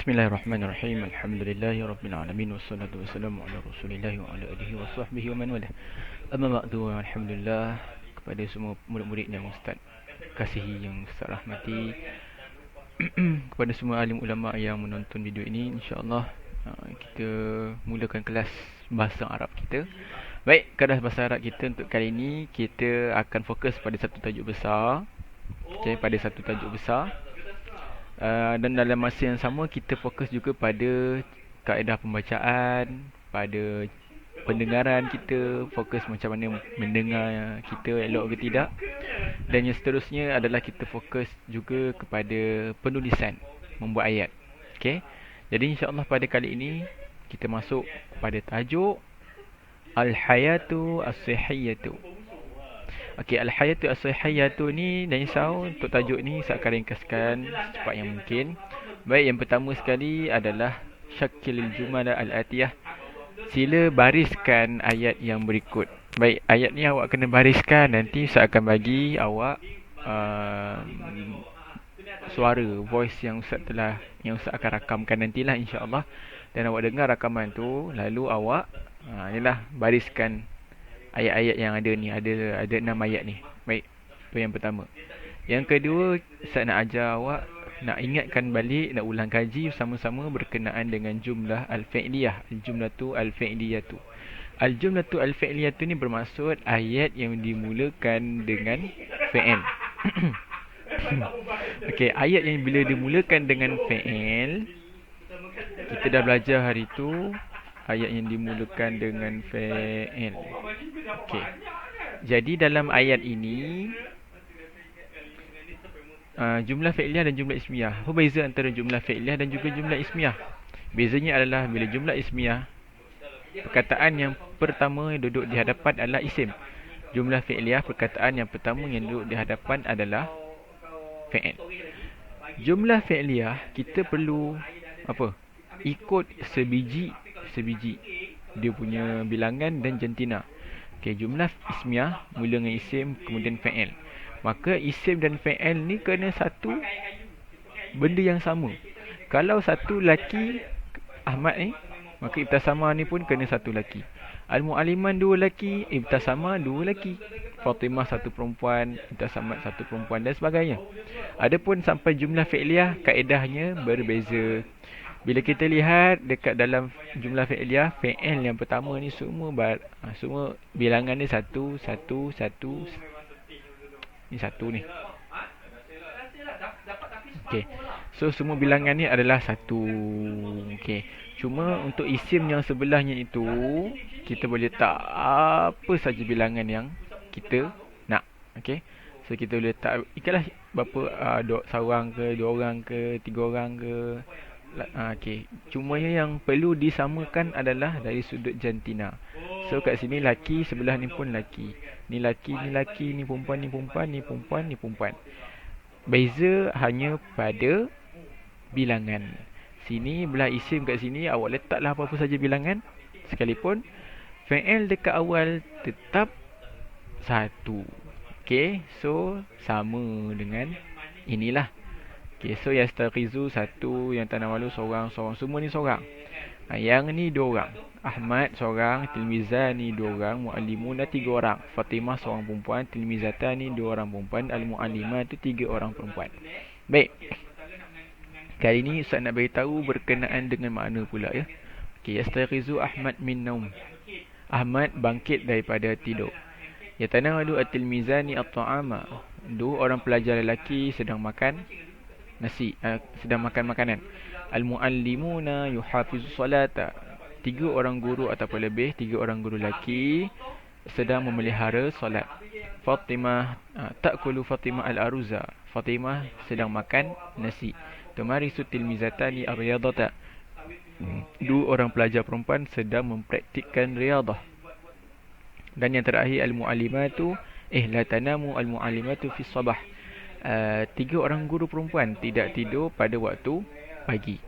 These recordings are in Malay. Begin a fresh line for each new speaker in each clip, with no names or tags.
Bismillahirrahmanirrahim. Alhamdulillahirabbil wassalatu wassalamu ala Rasulillah wa ala alihi wa sahbihi wa man walah. Amma ba'du. Alhamdulillah kepada semua murid-murid yang Ustaz kasihi, yang Ustaz rahmati, kepada semua alim ulama yang menonton video ini, insya-Allah kita mulakan kelas bahasa Arab kita. Baik, kelas bahasa Arab kita untuk kali ini kita akan fokus pada satu tajuk besar. Okey, pada satu tajuk besar. Dan dalam masa yang sama kita fokus juga pada kaedah pembacaan, pada pendengaran kita, fokus macam mana mendengar kita elok ke tidak. Dan yang seterusnya adalah kita fokus juga kepada penulisan, membuat ayat. Okey. Jadi insya-Allah pada kali ini kita masuk pada tajuk Al-Hayatu As-Sihhiyatu. Okey, Al-Hayatu As-Sihhiyatu ni, dan risau untuk tajuk ni saya akan ringkaskan secepat yang mungkin. Baik, yang pertama sekali adalah Syakilil Jumal Al-Atiyah. Sila bariskan ayat yang berikut. Baik, ayat ni awak kena bariskan. Nanti saya akan bagi awak suara, voice yang Ustaz akan rakamkan nantilah insya-Allah. Dan awak dengar rakaman tu, lalu awak inilah bariskan ayat-ayat yang ada ni. Ada 6 ayat ni. Baik, itu yang pertama. Yang kedua, saya nak ajar awak, nak ingatkan balik, nak ulang kaji sama-sama berkenaan dengan jumlah al-fi'liyah. Al-jumlatu al-fi'liyatu. Al-jumlatu al-fi'liyatu ni bermaksud ayat yang dimulakan dengan fi'il. Okey, ayat yang bila dimulakan dengan fi'il, kita dah belajar hari tu ayat yang dimulakan dengan fi'il. Okey. Jadi dalam ayat ini jumlah fi'liyah dan jumlah ismiyah. Apa beza antara jumlah fi'liyah dan juga jumlah ismiyah? Bezanya adalah bila jumlah ismiyah, perkataan yang pertama yang duduk di hadapan adalah isim. Jumlah fi'liyah, perkataan yang pertama yang duduk di hadapan adalah fi'il. Jumlah fi'liyah kita perlu ikut sebiji dia punya bilangan dan jantina. Okey, jumlah ismiyah mula dengan isim kemudian fi'il. Maka isim dan fi'il ni kena satu benda yang sama. Kalau satu laki Ahmad ni, maka ibtasama ni pun kena satu laki. Al-Mu'alliman dua laki, ibtasama dua laki. Fatimah satu perempuan, ibtasama satu perempuan dan sebagainya. Adapun sampai jumlah fi'liyah, kaedahnya berbeza. Bila kita lihat dekat dalam jumlah fi'liyah, fi'il yang pertama ni semua bilangan ni satu. Ni satu ni. Okey. So semua bilangan ni adalah satu. Okey. Cuma untuk isim yang sebelahnya itu, kita boleh letak apa saja bilangan yang kita nak. Okey. So kita boleh letak ikutlah berapa, seorang ke, dua orang ke, tiga orang ke. Okey, cuma yang perlu disamakan adalah dari sudut jantina. So kat sini laki, sebelah ni pun laki. Ni laki, ni perempuan, ni perempuan, ni perempuan, ni perempuan. Beza hanya pada bilangan. Sini belah isim, kat sini awak letaklah apa-apa saja bilangan, sekalipun fi'il dekat awal tetap satu. Okey, so sama dengan inilah. Okay, so Yastaghizu satu, yang Tanawalu seorang. Semua ni seorang. Yang ni dua orang. Ahmad seorang, Tilmizani dua orang, Mu'allimuna tiga orang. Fatimah seorang perempuan, Tilmizatani dua orang perempuan, Al-Mu'allimah tu tiga orang perempuan. Baik. Kali ni Ustaz nak beritahu berkenaan dengan makna pula ya. Okay, Yastaghizu Ahmad min naum. Ahmad bangkit daripada tidur. Yatanawalu At-Tilmizani at-ta'ama. Dua orang pelajar lelaki sedang makan nasi, sedang makan makanan. Al-Mu'allimuna yuhafizu salata. Tiga orang guru ataupun lebih, tiga orang guru lelaki sedang memelihara solat. Fatimah ta'kulu Fatimah al-aruza. Fatimah sedang makan nasi. Tumarisu tilmizatani ar-riyadata. Dua orang pelajar perempuan sedang mempraktikkan riyadah. Dan yang terakhir, al-mu'allimatu la tanamu al-mu'allimatu fi sabah. Tiga orang guru perempuan tidak tidur pada waktu pagi.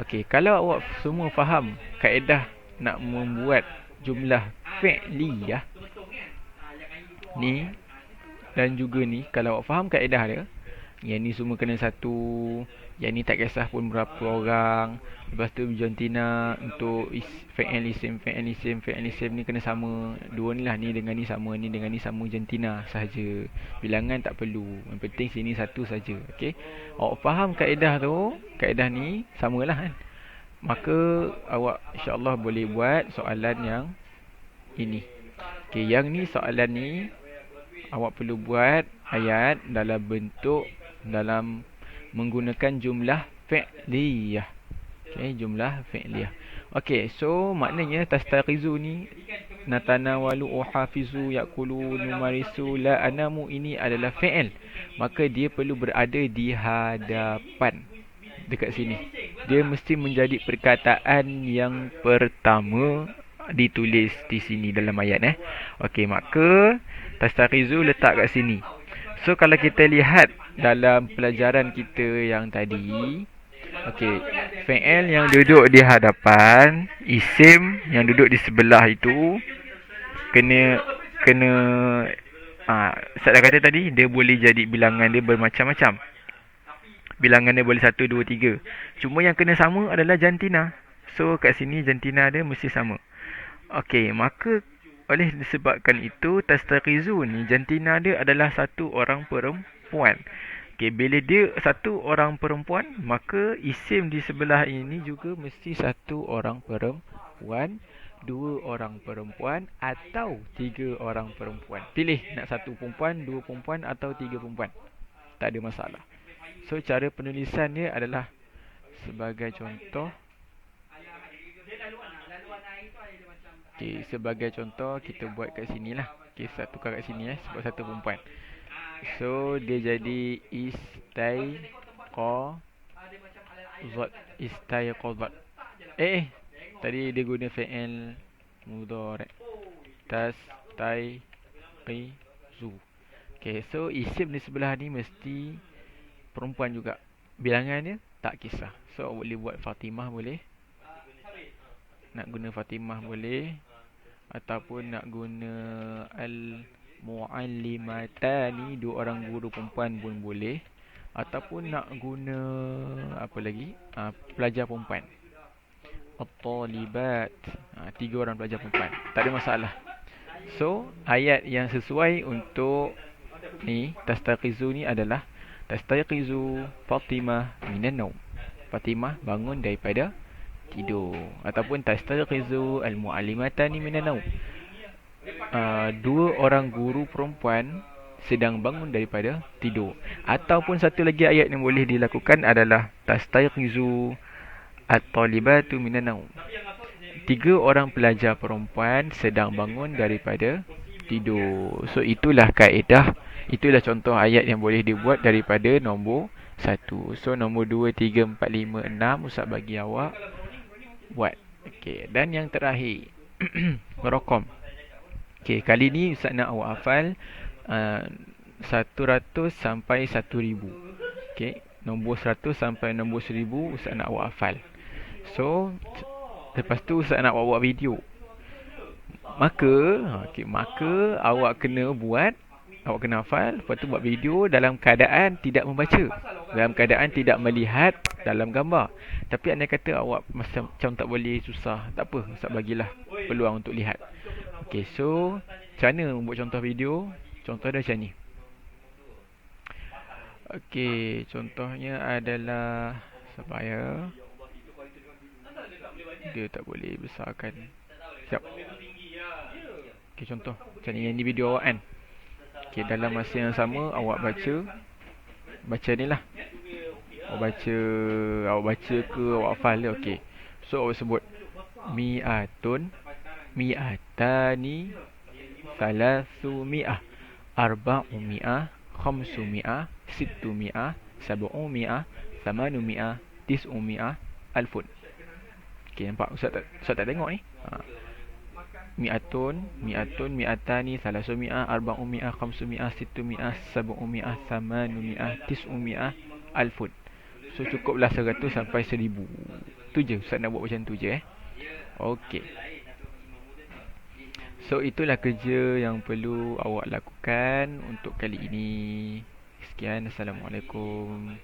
Okey, kalau awak semua faham kaedah nak membuat jumlah fi'liyah ni dan juga ni, kalau awak faham kaedah dia, yang ni semua kena satu, Yang ni tak kisah pun berapa orang. Lepas tu jantina untuk fi'il isim ni kena sama. Dua ni lah, ni dengan ni sama, ni dengan ni sama jantina sahaja. Bilangan tak perlu. Yang penting sini satu saja. Okey. Awak faham kaedah tu? Kaedah ni samalah kan. Maka awak insya-Allah boleh buat soalan yang ini. Okey, yang ni soalan ni awak perlu buat ayat dalam menggunakan jumlah fi'liyah. Okey, jumlah fi'liyah. Okey, so maknanya tastaghizu ni natanawalu uhafizu yaqulu numarisu la anamu ini adalah fi'il. Maka dia perlu berada di hadapan dekat sini. Dia mesti menjadi perkataan yang pertama ditulis di sini dalam ayat Okey, maka tastaghizu letak kat sini. So kalau kita lihat dalam pelajaran kita yang tadi, okey, fi'il yang duduk di hadapan, isim yang duduk di sebelah itu kena Ustaz dah kata tadi dia boleh jadi bilangan dia bermacam-macam. Bilangan dia boleh 1 2 3. Cuma yang kena sama adalah jantina. So kat sini jantina dia mesti sama. Okey, maka oleh disebabkan itu tastaghizu ni jantina dia adalah satu orang perempuan. Okey, bila dia satu orang perempuan, maka isim di sebelah ini juga mesti satu orang perempuan, dua orang perempuan atau tiga orang perempuan. Pilih nak satu perempuan, dua perempuan atau tiga perempuan. Tak ada masalah. So cara penulisan dia adalah sebagai contoh. Okey, sebagai contoh kita buat kat sini lah. Okey, saya tukar kat sini sebab satu perempuan. So dia jadi istaiqazat. Tadi dia guna fi'il mudhari'. Tastaiqizu. Okey, so isim di sebelah ni mesti perempuan juga. Bilangan dia tak kisah. So boleh buat Fatimah boleh. Nak guna Fatimah boleh. Ataupun nak guna al-muallimatani, dua orang guru perempuan pun boleh. Ataupun nak guna apa lagi? Pelajar perempuan. At-talibat. Tiga orang pelajar perempuan. Tak ada masalah. So ayat yang sesuai untuk ni tastaghizu ni adalah tastaghizu Fatimah minan naum. Fatimah bangun daripada tidur. Ataupun tastaghizu al-muallimatani minan naum. Dua orang guru perempuan sedang bangun daripada tidur. Ataupun satu lagi ayat yang boleh dilakukan adalah tastaghizu at-talibatu minan naum. Tiga orang pelajar perempuan sedang bangun daripada tidur. So itulah kaedah, itulah contoh ayat yang boleh dibuat daripada nombor 1. So nombor 2, 3, 4, 5, 6 Ustaz bagi awak buat. Okey, dan yang terakhir merokom. Okey, kali ni Ustaz nak awak hafal 100 sampai 1000. Okey, nombor 100 sampai nombor 1000 Ustaz nak awak hafal. So lepas tu Ustaz nak awak buat video. Maka awak kena buat, awak kena hafal, lepas tu buat video dalam keadaan tidak membaca, dalam keadaan tidak melihat dalam gambar. Tapi anda kata awak macam tak boleh, susah, tak apa, Ustaz bagilah peluang untuk lihat. Okey, so macam mana membuat contoh video? Contoh dia macam ni. Okey, contohnya adalah supaya dia tak boleh besarkan. Siap. Okey, contoh macam ni, yang ni video awak kan. Okey, dalam masa yang sama awak baca ni lah. Awak baca ke awak hafal dia. Okey. So awak sebut mi'atun, mi'atani, salasumi'ah, arba'umi'ah, khamsumi'ah, sittumi'ah, sab'umi'ah, thamanumi'ah, tis'umi'ah, alfun. Okey, nampak Ustaz tak tengok ni. Mi'atun, mi'atani, salasumi'ah, arba'umi'ah, khamsumi'ah, sittumi'ah, sab'umi'ah, thamanumi'ah, tis'umi'ah, alfun. So cukuplah 100 sampai 1000. Tu je Ustaz nak buat macam tu je Okey. So itulah kerja yang perlu awak lakukan untuk kali ini. Sekian, Assalamualaikum.